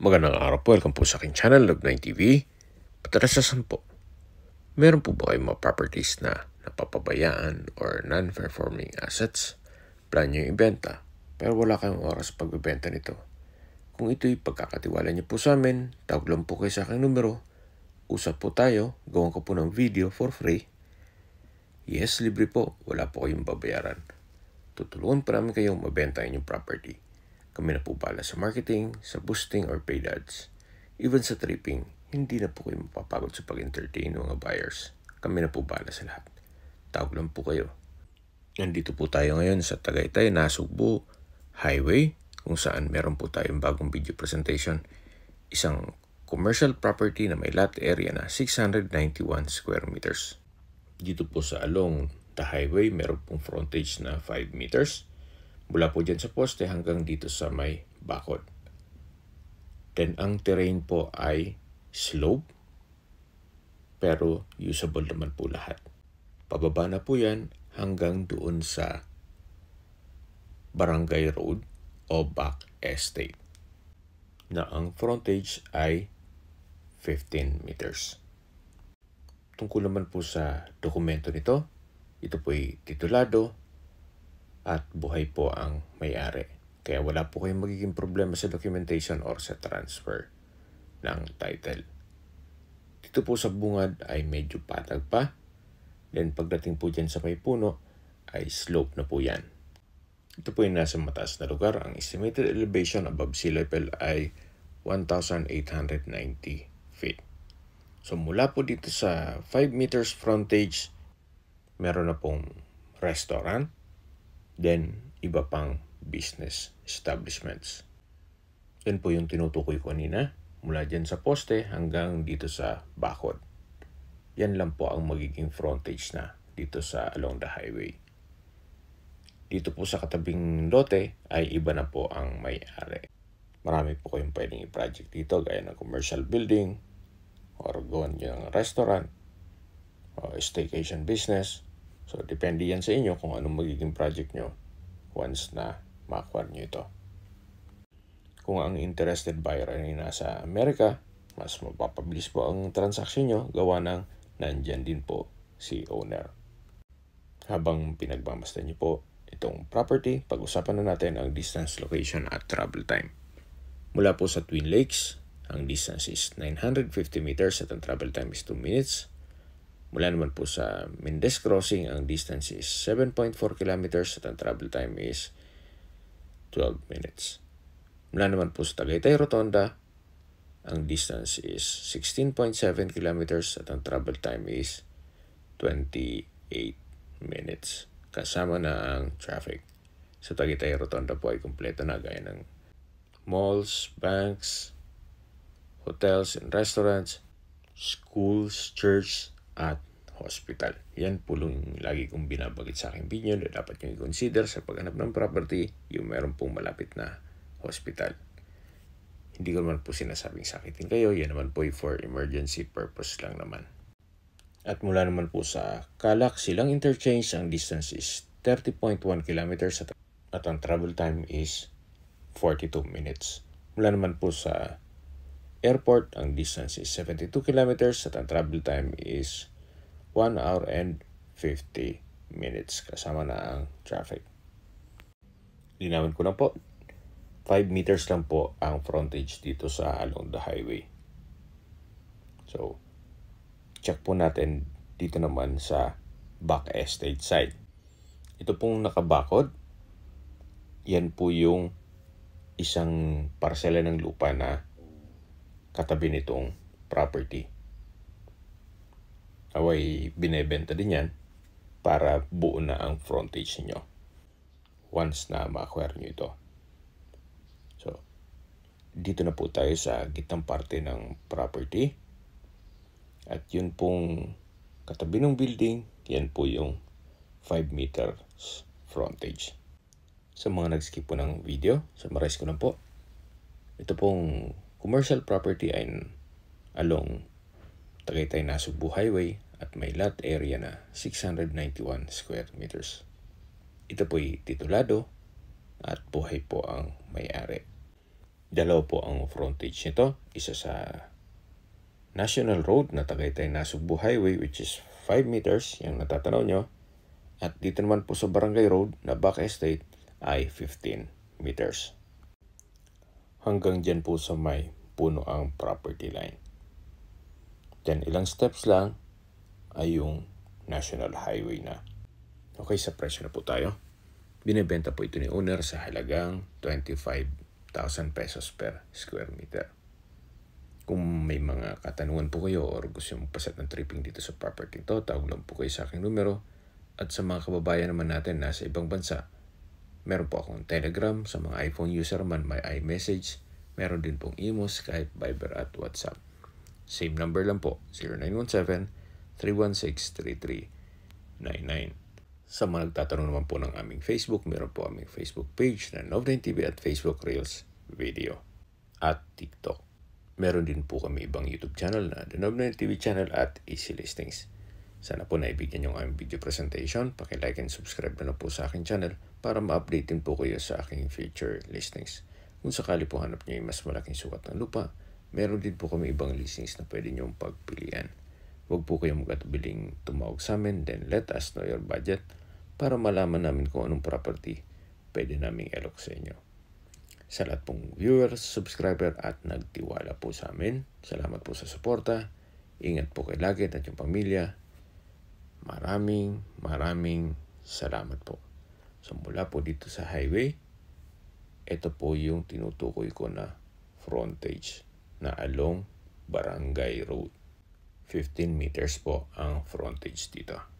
Magandang araw po. Welcome po sa aking channel, Log9TV. Patarasasan po. Meron po ba kayong mga properties na napapabayaan or non-performing assets? Plan nyo yung ibenta, pero wala kayong oras pagbibenta nito. Kung ito'y pagkakatiwala niyo po sa amin, tawag lang po kayo sa aking numero. Usap po tayo, gawan ko po ng video for free. Yes, libre po. Wala po kayong babayaran. Tutulungan pa namin kayong mabenta ang inyong property. Kami na po bala sa marketing, sa boosting or paid ads. Even sa tripping, hindi na po kayo mapapagod sa pag-entertain ng mga buyers. Kami na po bala sa lahat. Tawag lang po kayo. Nandito po tayo ngayon sa Tagaytay, Nasugbu Highway, kung saan meron po tayong bagong video presentation. Isang commercial property na may lot area na 691 square meters. Dito po sa along the highway, meron pong frontage na 5 meters. Mula po dyan sa poste hanggang dito sa may bakod. Then ang terrain po ay slope, pero usable naman po lahat. Pababa na po yan hanggang doon sa Barangay Road o Back Estate, na ang frontage ay 15 meters. Tungkol naman po sa dokumento nito, ito po ay titulado at buhay po ang may-ari. Kaya wala po kayong magiging problema sa documentation or sa transfer ng title. Dito po sa bungad ay medyo patag pa. Then pagdating po dyan sa may puno ay slope na po yan. Ito po ay nasa mataas na lugar. Ang estimated elevation above sea level ay 1,890 feet. So mula po dito sa 5 meters frontage, meron na pong restaurant, then iba pang business establishments. Yan po yung tinutukoy ko kanina, mula dyan sa poste hanggang dito sa bakod. Yan lang po ang magiging frontage na dito sa along the highway. Dito po sa katabing lote ay iba na po ang may-ari. Marami po kayong pwedeng i-project dito gaya ng commercial building or gawin nyo ng restaurant o staycation business. So, depende yan sa inyo kung anong magiging project nyo once na ma-acquire nyo ito. Kung ang interested buyer ay nasa Amerika, mas mapapabilis po ang transaction nyo gawa ng nandyan din po si owner. Habang pinagmamasdan nyo po itong property, pag-usapan na natin ang distance, location at travel time. Mula po sa Twin Lakes, ang distance is 950 meters at ang travel time is 2 minutes. Mula naman po sa Mendez Crossing, ang distance is 7.4 kilometers at ang travel time is 12 minutes. Mula naman po sa Tagaytay Rotonda, ang distance is 16.7 kilometers at ang travel time is 28 minutes. Kasama na ang traffic. Sa Tagaytay Rotonda po ay kumpleto na gaya ng malls, banks, hotels and restaurants, schools, church, at hospital. Yan po yung lagi kong binabagit sa aking video na dapat nyo i-consider sa paghanap ng property, yung meron pong malapit na hospital. Hindi ko naman po sinasabing sakitin kayo, yan naman po for emergency purpose lang naman. At mula naman po sa Calac Silang Interchange, ang distance is 30.1 kilometers at ang travel time is 42 minutes. Mula naman po sa airport, ang distance is 72 kilometers at ang travel time is 1 hour and 50 minutes. Kasama na ang traffic. Linawin ko lang po, 5 meters lang po ang frontage dito sa along the highway. So, check po natin dito naman sa back estate side. Ito pong nakabakod, yan po yung isang parsela ng lupa na katabi nitong property. Away, binebenta din yan para buo na ang frontage niyo once na ma-acquire nyo ito. So, dito na po tayo sa gitnang parte ng property. At yun pong katabi ng building, yan po yung 5 meters frontage. Sa mga nag-skip po ng video, summarize ko lang po. Ito pong commercial property ay along Tagaytay Nasugbu Highway at may lot area na 691 square meters. Ito po'y titulado at buhay po ang may-ari. Dalawa po ang frontage nito. Isa sa National Road na Tagaytay-Nasugbu Highway which is 5 meters, yung natatanaw nyo. At dito naman po sa Barangay Road na back estate ay 15 meters. Hanggang dyan po sa may puno ang property line. Then ilang steps lang ay yung National Highway na. Okay, sa presyo na po tayo. Binibenta po ito ni owner sa halagang 25,000 pesos per square meter. Kung may mga katanungan po kayo or gusto nyo magpaset ng tripping dito sa property to, tawag lang po kayo sa aking numero. At sa mga kababayan naman natin nasa ibang bansa, meron po akong Telegram. Sa mga iPhone user man, may iMessage. Meron din pong Imo, Skype, Viber at WhatsApp. Same number lang po, 0917-316-3399. Sa mga nagtatanong naman po ng aming Facebook, meron po aming Facebook page na Nov9 TV at Facebook Reels Video at TikTok. Meron din po kami ibang YouTube channel na The Nov9 TV channel at Easy Listings. Sana po naibigyan yung aming video presentation. Paki-like and subscribe na po sa aking channel para ma-update din po kayo sa aking future listings. Kung sakali po hanap nyo yung mas malaking sukat ng lupa, meron din po kami ibang listings na pwede nyong pagpilian. Huwag po kayong magkatubiling tumawag sa amin, then let us know your budget para malaman namin kung anong property pwede naming elok sa inyo. Sa lahat pong viewers, subscriber at nagtiwala po sa amin, salamat po sa suporta. Ingat po kayo lagi at yung pamilya. Maraming salamat po. So mula po dito sa highway, ito po yung tinutukoy ko na frontage na along Barangay Road. 15 meters po ang frontage dito.